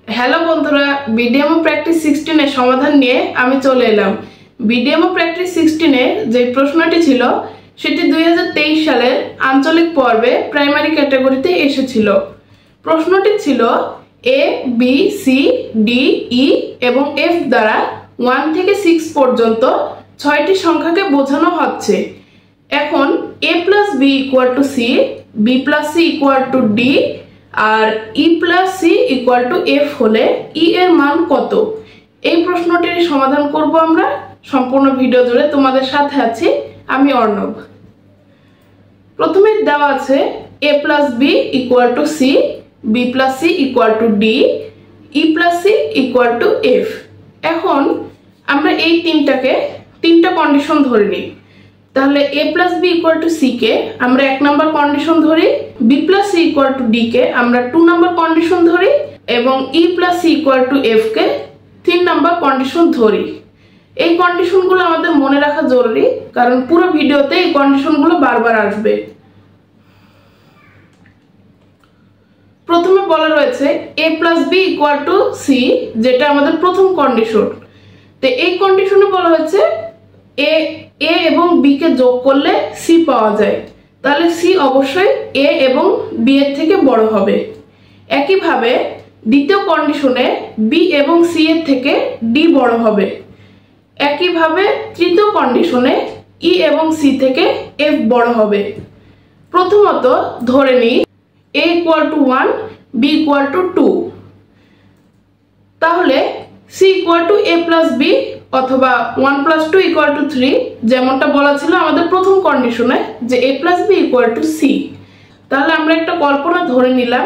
Hello বন্ধুরা, BDMO practice 16 এর সমাধান নিয়ে আমি চলে এলাম। বিডিএমও প্র্যাকটিস 16 এর যে প্রশ্নটি ছিল সেটি 2023 সালের আঞ্চলিক পর্বে প্রাইমারি ক্যাটাগরিতে এসেছিল। প্রশ্নটি ছিল এ বি সি ডি ই এবং এফ দ্বারা 1 থেকে 6 পর্যন্ত 6টি সংখ্যাকে বোঝানো হচ্ছে। এখন a plus B equal to C, B plus C equal to D আর E plus C equal to F হলে ই এর মান কত? এই প্রশ্নটির সমাধান করব আমরা। সম্পূর্ণ ভিডিও জুড়ে তোমাদের সাথে আছি আমি অর্ণব। প্রথমে দেওয়া আছে a plus B equal to C, B plus C equal to d, e plus C equal to F. এখন আমরা এই তিনটা কন্ডিশন ধরে নিই। তাহলে a plus B equal to c কে আমরা 1 নাম্বার কন্ডিশন ধরি, b plus C equal to d কে আমরা 2 নাম্বার কন্ডিশন ধরি এবং e plus C equal to f কে 3 নাম্বার কন্ডিশন ধরি। এই কন্ডিশনগুলো আমাদের মনে রাখা জরুরি, কারণ পুরো ভিডিওতে এই কন্ডিশনগুলো বারবার আসবে। প্রথমে বলা রয়েছে a plus B equal to C, যেটা আমাদের প্রথম কন্ডিশন। তো এই কন্ডিশনে বলা হয়েছে এ এবং বি কে যোগ করলে সি পাওয়া যায়, তাহলে সি অবশ্যই এ এবং বি এর থেকে বড় হবে। একইভাবে দ্বিতীয় কন্ডিশনে বি এবং সি এর থেকে ডি বড় হবে। একইভাবে তৃতীয় কন্ডিশনে ই এবং সি থেকে এফ বড় হবে। প্রথমত ধরে নিই a equal to 1, B equal to 2, তাহলে C equal to a plus B অথবা 1 প্লাস 2 ইকুয়াল টু 3, যেমনটা বলা ছিল আমাদের প্রথম কন্ডিশনে যে a plus B equal to C. তাহলে আমরা একটা কল্পনা ধরে নিলাম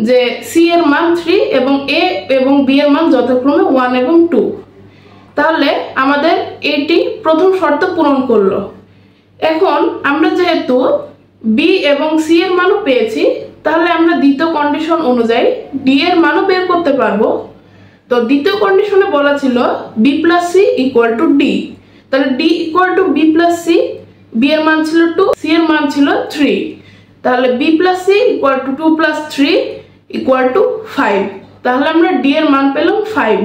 যে সি এর মান 3 এবং a এবং b এর মান যথাক্রমে 1 এবং 2। তাহলে আমাদের এটি প্রথম শর্ত পূরণ করলো। এখন আমরা যেহেতু b এবং c এর মানও পেয়েছি, তাহলে আমরা দ্বিতীয় কন্ডিশন অনুযায়ী d এর মানও বের করতে পারবো। তো দ্বিতীয় কন্ডিশনে বলা ছিল B plus C equal to d, তাহলে d equal to b plus c, b এর মান ছিল 2, সি এর মান ছিল 3, তাহলে B plus C equal to 2 plus 3 equal to 5। তাহলে আমরা ডি এর মান পেলাম 5।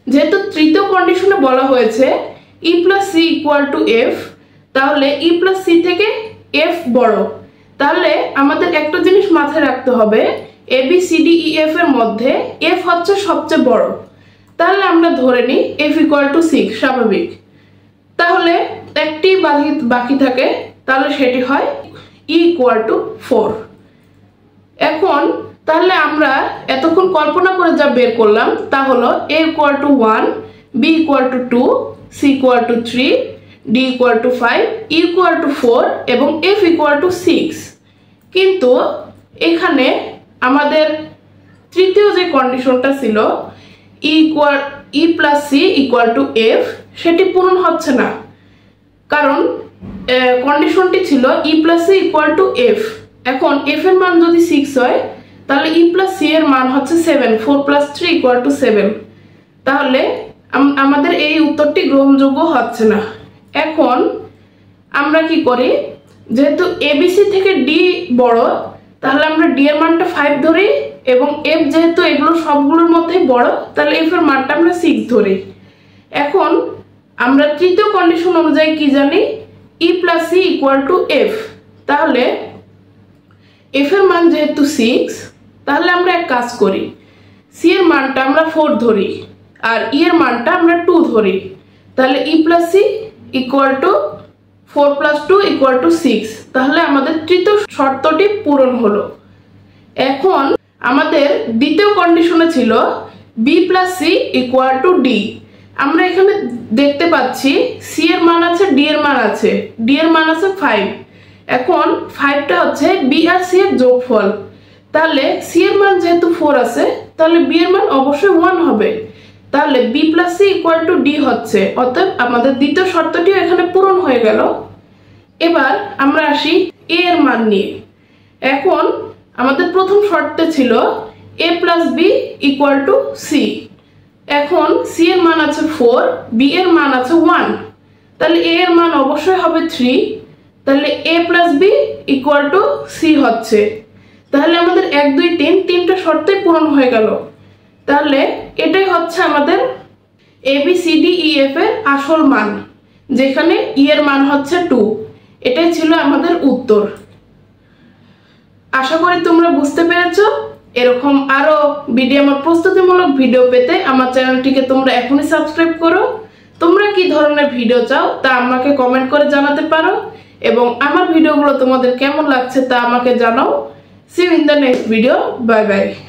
যেহেতু তৃতীয় কন্ডিশনে বলা হয়েছে e plus C equal to F, তাহলে ই প্লাস সি থেকে এফ বড়। তাহলে আমাদের একটা জিনিস মাথায় রাখতে হবে, a b c d e f এর মধ্যে এফ হচ্ছে সবচেয়ে বড়। তাহলে আমরা ধরে নিই এফ ইকুয়াল টু 6, স্বাভাবিক। তাহলে একটি বাকি থাকে, তাহলে সেটি হয় ই ইকুয়াল টু 4। এখন তাহলে আমরা এতক্ষণ কল্পনা করে যা বের করলাম তা হলো a equal to 1, B equal to 2, C equal to 3, D equal to 5, E equal to 4 এবং এফ ইকুয়াল টু 6। কিন্তু এখানে আমাদের তৃতীয় যে কন্ডিশনটা ছিল E plus C equal to F, সেটি পূরণ হচ্ছে না, কারণ কন্ডিশনটি ছিল E plus C equal to F. এখন এফ এর মান যদি 6 হয়, তাহলে ই প্লাস সি এর মান হচ্ছে 7, 4 প্লাস 3 ইকুয়াল টু 7। তাহলে আমাদের এই উত্তরটি গ্রহণযোগ্য হচ্ছে না। এখন আমরা কি করি, যেহেতু এবিসি থেকে ডি বড়, তাহলে আমরা ডি এর মানটা 5 ধরি এবং এফ যেহেতু এগুলো সবগুলোর মধ্যে বড়, তাহলে এফ এর মানটা আমরা 6 ধরি। এখন আমরা তৃতীয় কন্ডিশন অনুযায়ী কি জানি, E plus C equal to F. তাহলে এফ এর মান যেহেতু 6, তাহলে আমরা এক কাজ করি, সি এর মানটা আমরা 4 ধরি আর ই এর মানটা আমরা 2 ধরি। তাহলে ই plus C equal to 4 plus 2 equal to 6। তাহলে আমাদের তৃতীয় শর্তটি পূরণ হলো। এখন আমাদের দ্বিতীয় কন্ডিশনে ছিল B plus C equal to D. আমরা এখানে দেখতে পাচ্ছি সি এর মান আছে, ডি এর মান আছে, ডি এর মান আছে 5। এখন 5টা হচ্ছে বি আর সি এর যোগফল। তাহলে সি এর মান যেহেতু 4 আছে, তাহলে বি এর মান অবশ্যই 1 হবে। তাহলে B plus C equal to D হচ্ছে, অতএব আমাদের দ্বিতীয় শর্তটিও এখানে পূরণ হয়ে গেল। এবার আমরা আসি এ এর মান নিয়ে। এখন আমাদের প্রথম শর্তে ছিল A plus B equal to C. এখন সি এর মান আছে 4, বি এর মান আছে 1, তাহলে এ এর মান অবশ্যই হবে 3। তাহলে A plus B equal to C হচ্ছে। তাহলে আমাদের 1 2 3 তিনটা শর্তই পূরণ হয়ে গেল। তাহলে এটাই হচ্ছে আমাদের ABCDEF এর আসল মান, যেখানে ই এর মান হচ্ছে 2। এটাই ছিল আমাদের উত্তর। আশা করি তোমরা বুঝতে পেরেছো। এরকম আরো বিডিএমআর প্রস্তুতিমূলক ভিডিও পেতে আমার চ্যানেলটিকে তোমরা এখনই সাবস্ক্রাইব করো। তোমরা কি ধরনের ভিডিও চাও তা আমাকে কমেন্ট করে জানাতে পারো, এবং আমার ভিডিওগুলো তোমাদের কেমন লাগছে তা আমাকে জানাও। See you in the next video. Bye bye.